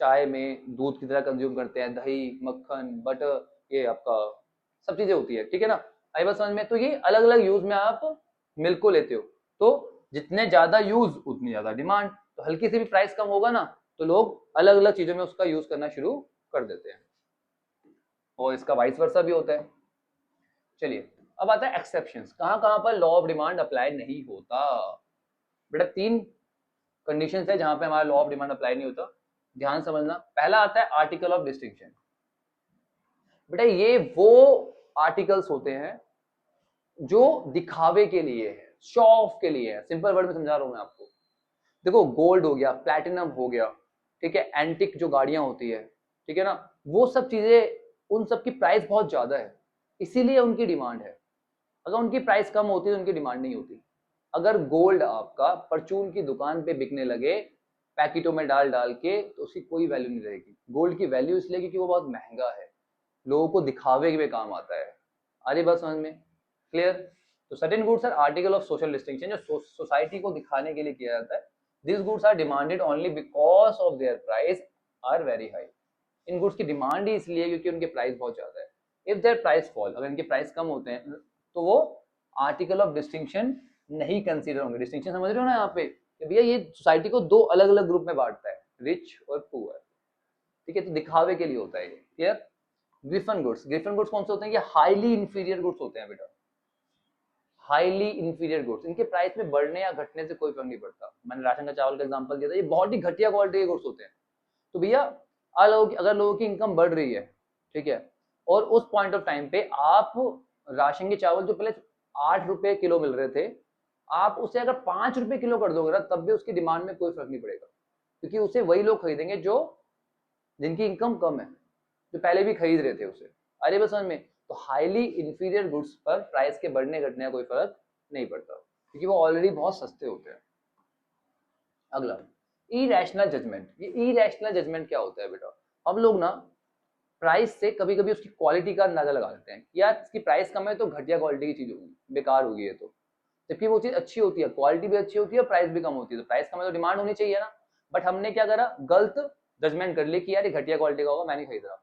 चाय में दूध की तरह कंज्यूम करते हैं, दही, मक्खन, बटर, ये आपका सब चीजें होती है, ठीक है ना, आई बात समझ में। तो ये अलग अलग यूज में आप मिल्क को लेते हो, तो जितने ज्यादा यूज उतनी ज्यादा डिमांड, तो हल्की सी भी प्राइस कम होगा ना तो लोग अलग अलग चीजों में उसका यूज करना शुरू कर देते हैं, और इसका वाइस वर्सा भी होता है। चलिए अब आता है एक्सेप्शंस, कहां कहां पर लॉ ऑफ डिमांड अप्लाई नहीं होता। बेटा 3 कंडीशंस है जहां पे हमारा लॉ ऑफ डिमांड अप्लाई नहीं होता, ध्यान समझना। पहला आता है आर्टिकल ऑफ डिस्टिंक्शन। बेटा ये वो आर्टिकल्स होते हैं जो दिखावे के लिए है, शो ऑफ के लिए है, सिंपल वर्ड में समझा रहा हूं मैं आपको। देखो गोल्ड हो गया, प्लैटिनम हो गया, ठीक है, एंटिक जो गाड़ियां होती है, ठीक है ना, वो सब चीजें, उन सब की प्राइस बहुत ज्यादा है, इसीलिए उनकी डिमांड है। अगर उनकी प्राइस कम होती तो उनकी डिमांड नहीं होती। अगर गोल्ड आपका परचून की दुकान पे बिकने लगे पैकेटों में डाल डाल के, तो उसकी कोई वैल्यू नहीं रहेगी। गोल्ड की वैल्यू इसलिए क्योंकि वो बहुत महंगा है, लोगों को दिखावे में काम आता है। अरे बस समझ में, क्लियर। तो certain goods are article of social distinction, जो सोसाइटी को दिखाने के लिए किया जाता है। This goods are demanded only because of their price are very high. इन गुड्स की डिमांड ही इसलिए क्योंकि उनके प्राइस बहुत ज्यादा है। इफ देयर प्राइस फॉल, अगर इनके प्राइस कम होते हैं तो वो आर्टिकल ऑफ डिस्टिंक्शन नहीं कंसीडर होंगे। डिस्टिंक्शन समझ रहे हो ना यहाँ पे, कि भैया ये सोसाइटी को 2 अलग अलग ग्रुप में बांटता है, रिच और पुअर, ठीक है, तो दिखावे के लिए होता है ये, clear. Griffin goods, Griffin goods कौन से होते हैं, ये हाईली इंफीरियर गुड्स होते हैं बेटा, हाईली इंफीरियर गुड्स, इनके प्राइस में बढ़ने या घटने से कोई फर्क नहीं पड़ता। मैंने राशन का चावल का एग्जांपल दिया था, ये बहुत ही घटिया क्वालिटी के गुड्स होते हैं। तो भैया अगर लोगों की इनकम बढ़ रही है, ठीक है, और उस पॉइंट ऑफ टाइम पे आप राशन के चावल जो पहले 8 रुपए किलो मिल रहे थे, आप उसे अगर 5 रुपए किलो कर दोगे ना तब भी उसकी डिमांड में कोई फर्क नहीं पड़ेगा, क्योंकि उसे वही लोग खरीदेंगे जो जिनकी इनकम कम है, जो पहले भी खरीद रहे थे उसे। अरे बस समझ में। तो हाईली इंफीरियर गुड्स पर प्राइस के बढ़ने घटने का कोई फर्क नहीं पड़ता, क्योंकि वो ऑलरेडी बहुत सस्ते होते हैं। अगला, इरेशनल जजमेंट। ये इरेशनल जजमेंट क्या होता है बेटा? हम लोग ना प्राइस से कभी कभी उसकी क्वालिटी का अंदाजा लगा लेते हैं, यार इसकी प्राइस कम है तो घटिया क्वालिटी की चीज होगी, बेकार होगी ये तो, जबकि वो चीज अच्छी होती है, क्वालिटी भी अच्छी होती है और प्राइस भी कम होती है, तो प्राइस कम है तो डिमांड होनी चाहिए ना। बट हमने क्या करा, गलत जजमेंट कर ली कि यार ये घटिया क्वालिटी का होगा, मैं नहीं खरीद रहा,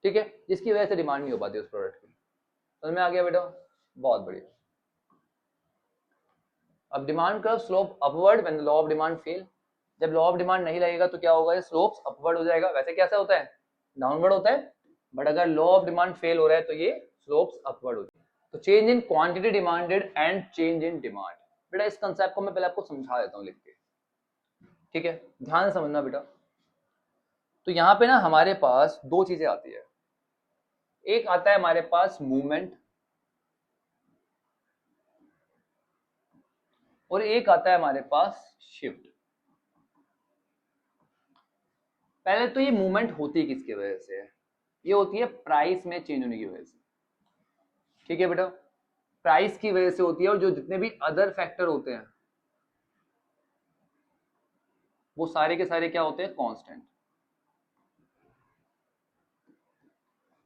ठीक है, जिसकी वजह से डिमांड नहीं हो पाती उस प्रोडक्ट की। समझ में आ गया बेटा? बहुत बढ़िया। अब demand curve slope upward when the law of demand fail. जब लॉ ऑफ डिमांड नहीं लगेगा तो क्या होगा, ये स्लोप्स अपवर्ड हो जाएगा। वैसे कैसा होता है, डाउनवर्ड होता है, बट अगर लॉ ऑफ डिमांड फेल हो रहा है तो ये स्लोप्स अपवर्ड होती है। तो change in quantity demanded and change in demand. बेटा इस कंसेप्ट को मैं पहले आपको समझा देता हूँ लिख के, ठीक है, ध्यान से समझना बेटा। तो यहाँ पे ना हमारे पास दो चीजें आती है, एक आता है हमारे पास मूवमेंट और एक आता है हमारे पास शिफ्ट। पहले तो ये मूवमेंट होती है किसकी वजह से, ये होती है प्राइस में चेंज होने की वजह से, ठीक है बेटा, प्राइस की वजह से होती है। और जो जितने भी अदर फैक्टर होते हैं वो सारे के सारे क्या होते हैं, कांस्टेंट।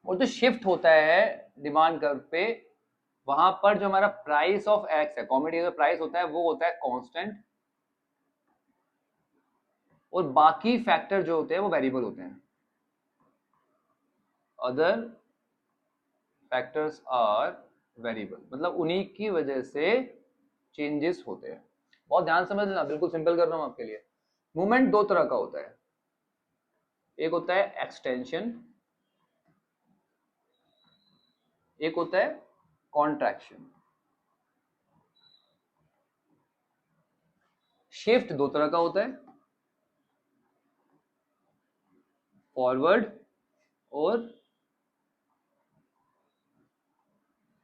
और जो शिफ्ट होता है डिमांड कर्व पे, वहां पर जो हमारा प्राइस ऑफ एक्स है, कमोडिटी का प्राइस होता है, वो होता है कांस्टेंट, और बाकी फैक्टर जो होते हैं वो वेरिएबल होते हैं। अदर फैक्टर्स आर वेरिएबल, मतलब उन्हीं की वजह से चेंजेस होते हैं। बहुत ध्यान से समझना, बिल्कुल सिंपल कर रहा हूं आपके लिए। मूवमेंट दो तरह का होता है, एक होता है एक्सटेंशन, एक होता है कॉन्ट्रैक्शन। शिफ्ट दो तरह का होता है, फॉरवर्ड और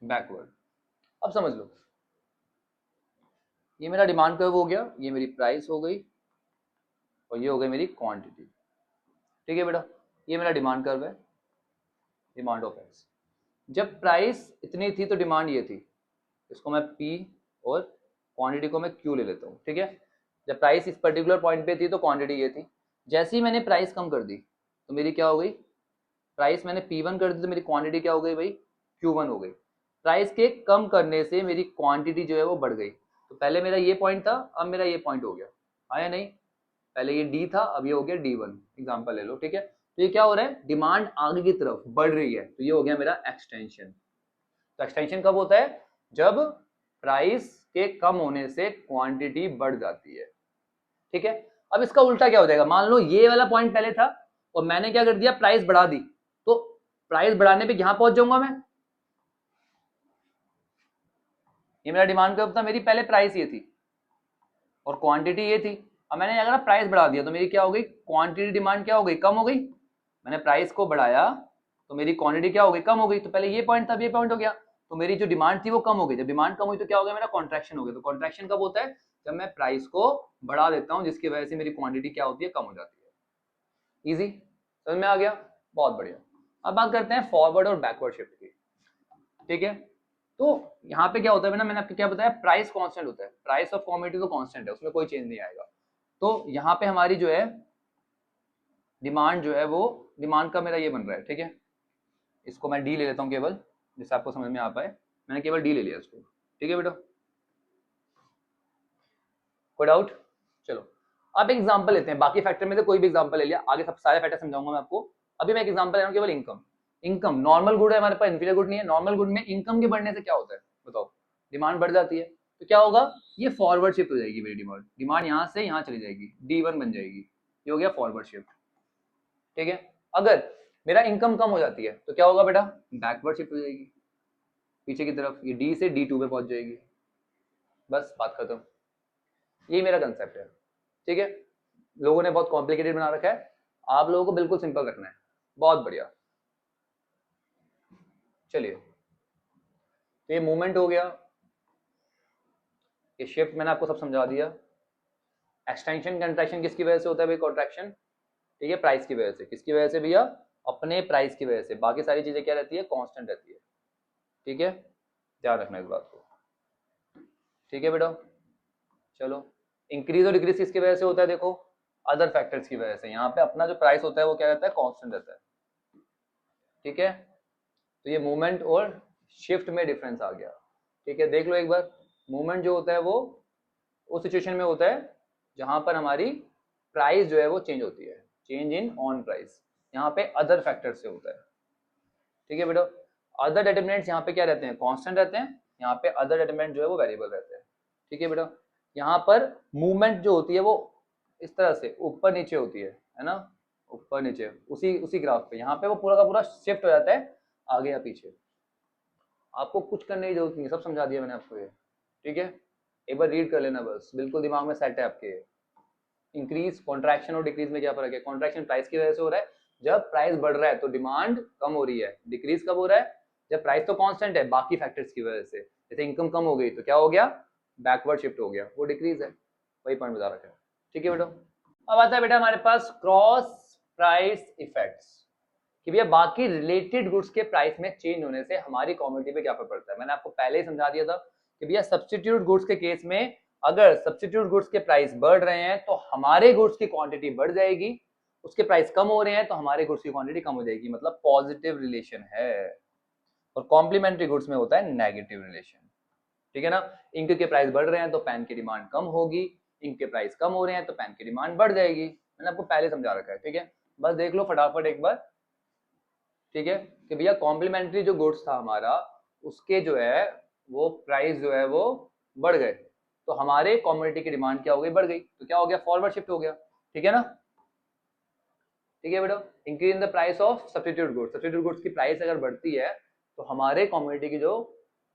बैकवर्ड। अब समझ लो, ये मेरा डिमांड कर्व हो गया, ये मेरी प्राइस हो गई, और ये हो गई मेरी क्वांटिटी, ठीक है बेटा। ये मेरा डिमांड कर्व है, डिमांड ऑफ एक्स। जब प्राइस इतनी थी तो डिमांड ये थी, इसको मैं P और क्वांटिटी को मैं Q ले लेता हूँ, ठीक है। जब प्राइस इस पर्टिकुलर पॉइंट पे थी तो क्वांटिटी ये थी। जैसे ही मैंने प्राइस कम कर दी तो मेरी क्या हो गई, प्राइस मैंने P1 कर दी तो मेरी क्वांटिटी क्या हो गई भाई, Q1 हो गई। प्राइस के कम करने से मेरी क्वांटिटी जो है वो बढ़ गई। तो पहले मेरा ये पॉइंट था, अब मेरा ये पॉइंट हो गया, आया नहीं, पहले ये D था, अब ये हो गया D1, एग्जांपल ले लो, ठीक है। तो ये क्या हो रहा है, डिमांड आगे की तरफ बढ़ रही है, तो ये हो गया मेरा एक्सटेंशन। तो एक्सटेंशन कब होता है, जब प्राइस के कम होने से क्वांटिटी बढ़ जाती है, ठीक है। अब इसका उल्टा क्या हो जाएगा, मान लो ये वाला पॉइंट पहले था और मैंने क्या कर दिया, प्राइस बढ़ा दी, तो प्राइस बढ़ाने पे यहां पहुंच जाऊंगा मैं। ये मेरा डिमांड कर्व था, मेरी पहले प्राइस ये थी और क्वांटिटी ये थी। अब मैंने अगर प्राइस बढ़ा दिया तो मेरी क्या हो गई, क्वांटिटी डिमांड क्या हो गई, कम हो गई। मैंने प्राइस को बढ़ाया तो मेरी क्वांटिटी क्या हो गई, कम हो गई। तो पहले ये पॉइंट था, अब ये पॉइंट हो गया, तो मेरी जो डिमांड थी वो कम हो गई। जब डिमांड कम हुई तो क्या हो गया, मेरा कॉन्ट्रैक्शन हो गया। तो कॉन्ट्रैक्शन कब होता है, जब मैं प्राइस को बढ़ा देता हूं, जिसकी वजह से मेरी क्वांटिटी क्या होती है, कम हो जाती है। इजी, समझ में आ गया, बहुत बढ़िया। अब बात करते हैं फॉरवर्ड और बैकवर्ड शिफ्ट की, ठीक है। तो यहाँ पे क्या होता है ना, मैंने आपको क्या बताया, प्राइस कांस्टेंट होता है, प्राइस ऑफ कमोडिटी तो कांस्टेंट है, उसमें कोई चेंज नहीं आएगा। तो यहाँ पे हमारी जो है डिमांड जो है वो, डिमांड का मेरा ये बन रहा है, ठीक है। इसको मैं डी ले लेता हूँ केवल, जिससे आपको समझ में आ पाए। मैंने केवल डी ले लिया इसको, ठीक है बेटा, कोई डाउट? चलो अब एक एग्जांपल लेते हैं, बाकी फैक्टर में से कोई भी एग्जांपल ले लिया, आगे सब सारे फैक्टर समझाऊंगा मैं आपको। अभी मैं एक एग्जांपल ले रहा हूँ केवल इनकम। इनकम नॉर्मल गुड है हमारे पास, इंफीरियर गुड नहीं है। नॉर्मल गुड में इनकम के बढ़ने से क्या होता है बताओ, डिमांड बढ़ जाती है। तो क्या होगा, ये फॉरवर्ड शिफ्ट हो जाएगी मेरी डिमांड, डिमांड यहाँ से यहाँ चली जाएगी, D1 बन जाएगी, ये हो गया फॉरवर्ड शिफ्ट, ठीक है। अगर मेरा इनकम कम हो जाती है तो क्या होगा बेटा, बैकवर्ड शिफ्ट हो जाएगी पीछे की तरफ, ये D से D2 पे पहुंच जाएगी, बस बात खत्म। ये मेरा कंसेप्ट है, ठीक है। लोगों ने बहुत कॉम्प्लिकेटेड बना रखा है, आप लोगों को बिल्कुल सिंपल रखना है। बहुत बढ़िया, चलिए, तो ये मूवमेंट हो गया, ये शिफ्ट मैंने आपको सब समझा दिया। एक्सटेंशन कंट्रैक्शन किसकी वजह से होता है भाई? कॉन्ट्रैक्शन, ठीक है, प्राइस की वजह से। किसकी वजह से भैया? अपने प्राइस की वजह से। बाकी सारी चीजें क्या रहती है? कांस्टेंट रहती है, ठीक है, ध्यान रखना इस बात को, ठीक है बेटा। चलो, इंक्रीज और डिक्रीज किसकी वजह से होता है? देखो, अदर फैक्टर्स की वजह से। यहाँ पे अपना जो प्राइस होता है वो क्या रहता है? कांस्टेंट रहता है, ठीक है। तो ये मूवमेंट और शिफ्ट में डिफरेंस आ गया, ठीक है। देख लो एक बार, मूवमेंट जो होता है वो उस सिचुएशन में होता है जहां पर हमारी प्राइस जो है वो चेंज होती है, चेंज इन ऑन प्राइस। यहाँ पे अदर फैक्टर से होता है, ठीक है बेटा। अदर डिटरमिनेंट्स यहाँ पे क्या रहते हैं? कांस्टेंट रहते हैं। यहाँ पे अदर डिटरमिनेंट जो है वो वेरिएबल रहते हैं, ठीक है बेटा। यहाँ पर मूवमेंट जो होती है वो इस तरह से ऊपर नीचे होती है ना, ऊपर नीचे, उसी उसी ग्राफ पे। यहाँ पे वो पूरा का पूरा शिफ्ट हो जाता है आगे या पीछे। आपको कुछ करने की जरूरत नहीं, सब समझा दिया मैंने आपको ये, ठीक है। एक बार रीड कर लेना बस, बिल्कुल दिमाग में सेट है आपके। इंक्रीज, कॉन्ट्रैक्शन और डिक्रीज में क्या फर्क है? कॉन्ट्रैक्शन प्राइस की वजह से हो रहा है, जब प्राइस बढ़ रहा है तो डिमांड कम हो रही है। डिक्रीज कब हो रहा है? जब प्राइस तो कांस्टेंट है, बाकी फैक्टर्स की वजह से। जैसे इनकम कम हो गई तो क्या हो गया? बैकवर्ड शिफ्ट हो गया, वो डिक्रीज है। वही पॉइंट बता रखा है, ठीक है बेटा। अब आता है बेटा हमारे पास क्रॉस प्राइस इफेक्ट्स, कि भैया बाकी रिलेटेड गुड्स के प्राइस में चेंज होने से हमारी कमोडिटी पे क्या फर्क पड़ता है। मैंने आपको पहले ही समझा दिया था कि भैया सब्स्टिट्यूट गुड्स के केस में अगर सब्स्टिट्यूट गुड्स के प्राइस बढ़ रहे हैं तो हमारे गुड्स की क्वांटिटी बढ़ जाएगी, उसके प्राइस कम हो रहे हैं तो हमारे गुड्स की क्वांटिटी कम हो जाएगी, मतलब पॉजिटिव रिलेशन है। और कॉम्प्लीमेंट्री गुड्स में होता है नेगेटिव रिलेशन, ठीक है ना। इंक के प्राइस बढ़ रहे हैं तो पेन की डिमांड कम होगी, इंक के प्राइस कम हो रहे हैं तो पेन की डिमांड बढ़ जाएगी। मैंने आपको पहले समझा रखा है, ठीक है। बस देख लो फटाफट एक बार, ठीक है, कि भैया कॉम्प्लीमेंट्री जो गुड्स था हमारा, उसके जो है वो प्राइस जो है वो बढ़ गए तो हमारे कमोडिटी की डिमांड क्या हो गई? बढ़ गई। तो क्या हो गया? फॉरवर्ड शिफ्ट हो गया, ठीक है ना, ठीक है बेटा। Increase in the price of substitute goods, substitute goods की प्राइस अगर बढ़ती है तो हमारे कमोडिटी की जो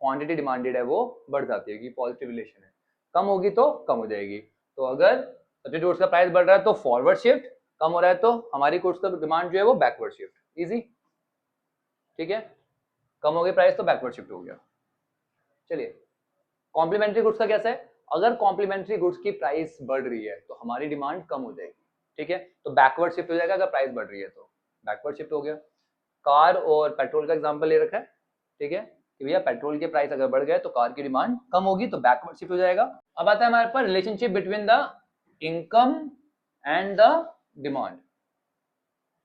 क्वांटिटी डिमांडेड है वो बढ़ जाती है, कि पॉजिटिव रिलेशन है। कम होगी तो कम हो जाएगी। तो अगर सब्स्टिट्यूट गुड्स का प्राइस बढ़ रहा है तो फॉरवर्ड शिफ्ट, कम हो रहा है तो हमारी गुड्स का डिमांड जो है वो बैकवर्ड शिफ्ट। इजी, ठीक है। कम हो गई प्राइस तो बैकवर्ड शिफ्ट हो गया। चलिए, कॉम्प्लीमेंट्री गुड्स का कैसा है? अगर कॉम्प्लीमेंट्री गुड्स की प्राइस बढ़ रही है तो हमारी डिमांड कम हो जाएगी, ठीक है, तो बैकवर्ड शिफ्ट हो जाएगा। अगर प्राइस बढ़ रही है तो बैकवर्ड शिफ्ट हो गया। कार और पेट्रोल का एग्जांपल ले रखा है, ठीक है, कि भैया पेट्रोल के प्राइस अगर बढ़ गए तो कार की डिमांड कम होगी तो बैकवर्ड शिफ्ट हो जाएगा। अब आता है हमारे पास relationship between the income and the demand.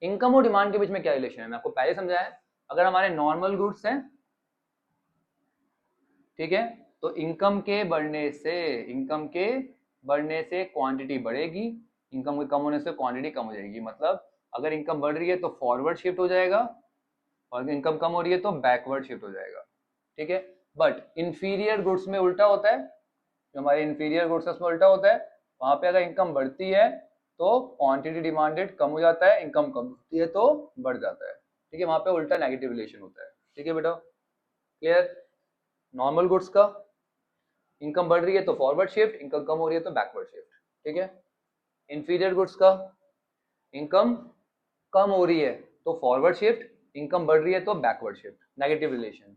Income और डिमांड के बीच में क्या रिलेशन है? मैं आपको पहले समझाया है। अगर हमारे नॉर्मल गुड्स हैं, ठीक है, तो इनकम के बढ़ने से क्वांटिटी बढ़ेगी, इनकम के कम होने से क्वांटिटी कम हो जाएगी। मतलब अगर इनकम बढ़ रही है तो फॉरवर्ड शिफ्ट हो जाएगा और इनकम कम हो रही है तो बैकवर्ड शिफ्ट हो जाएगा, ठीक है। बट इंफीरियर गुड्स में उल्टा होता है, जो हमारे इंफीरियर गुड्स है उसमें उल्टा होता है। वहां पे अगर इनकम बढ़ती है तो क्वांटिटी डिमांडेड कम हो जाता है, इनकम कम होती है तो बढ़ जाता है, ठीक है। वहां पे उल्टा नेगेटिव रिलेशन होता है, ठीक है बेटा, क्लियर। नॉर्मल गुड्स का इनकम बढ़ रही है तो फॉरवर्ड शिफ्ट, इनकम कम हो रही है तो बैकवर्ड शिफ्ट, ठीक है। इंफीरियर गुड्स का इनकम कम हो रही है तो फॉरवर्ड शिफ्ट, इनकम बढ़ रही है तो बैकवर्ड शिफ्ट, नेगेटिव रिलेशन,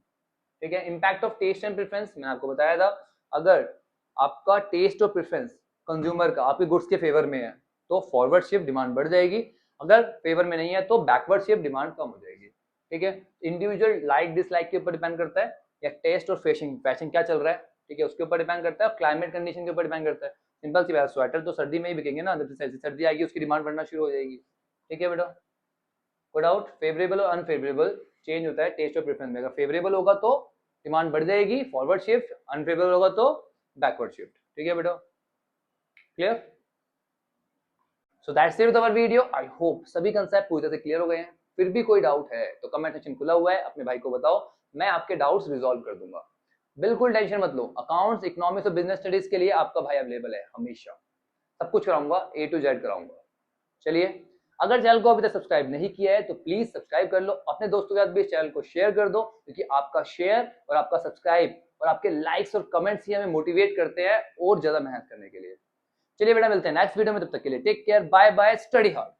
ठीक है। Impact of taste and preference मैंने आपको बताया था। अगर आपका टेस्ट और प्रेफरेंस कंज्यूमर का आपके गुड्स के फेवर में है तो फॉरवर्ड शिफ्ट डिमांड बढ़ जाएगी, अगर फेवर में नहीं है तो बैकवर्ड शिफ्ट डिमांड कम हो जाएगी, ठीक है। इंडिविजुअल लाइक डिसलाइक के ऊपर डिपेंड करता है, या टेस्ट और फैशन क्या चल रहा है, ठीक है, उसके ऊपर डिपेंड करता है, और क्लाइमेट कंडीशन के ऊपर डिपेंड करता है। सिंपल सी बात, स्वेटर तो सर्दी में ही बिकेंगे ना, जब सर्दी आएगी उसकी डिमांड बढ़ना शुरू हो जाएगी, ठीक है बेटा। कोई डाउट? फेवरेबल और अनफेवरेबल चेंज होता है टेस्ट और प्रेफरेंस में। अगर फेवरेबल होगा तो डिमांड बढ़ जाएगी, फॉरवर्ड शिफ्ट, अनफेवरेबल होगा तो बैकवर्ड शिफ्ट, ठीक है बेटा, clear. So that's it with our video. I hope सभी कंसेप्ट पूरी तरह से क्लियर हो गए हैं। फिर भी कोई डाउट है तो कमेंट सेक्शन खुला हुआ है, अपने भाई को बताओ, मैं आपके डाउट्स रिजॉल्व कर दूंगा। बिल्कुल टेंशन मत लो, अकाउंट्स, इकोनॉमिक्स और बिजनेस स्टडीज के लिए आपका भाई अवेलेबल है हमेशा। सब कुछ कराऊंगा, A to Z कराऊंगा। चलिए, अगर चैनल को अभी तक सब्सक्राइब नहीं किया है तो प्लीज सब्सक्राइब कर लो, अपने दोस्तों के साथ भी इस चैनल को शेयर कर दो, क्योंकि आपका शेयर और आपका सब्सक्राइब और आपके लाइक्स और कमेंट्स ही हमें मोटिवेट करते हैं और ज्यादा मेहनत करने के लिए। चलिए बेटा, मिलते हैं नेक्स्ट वीडियो में, तब तक के लिए take care, bye bye, study hard.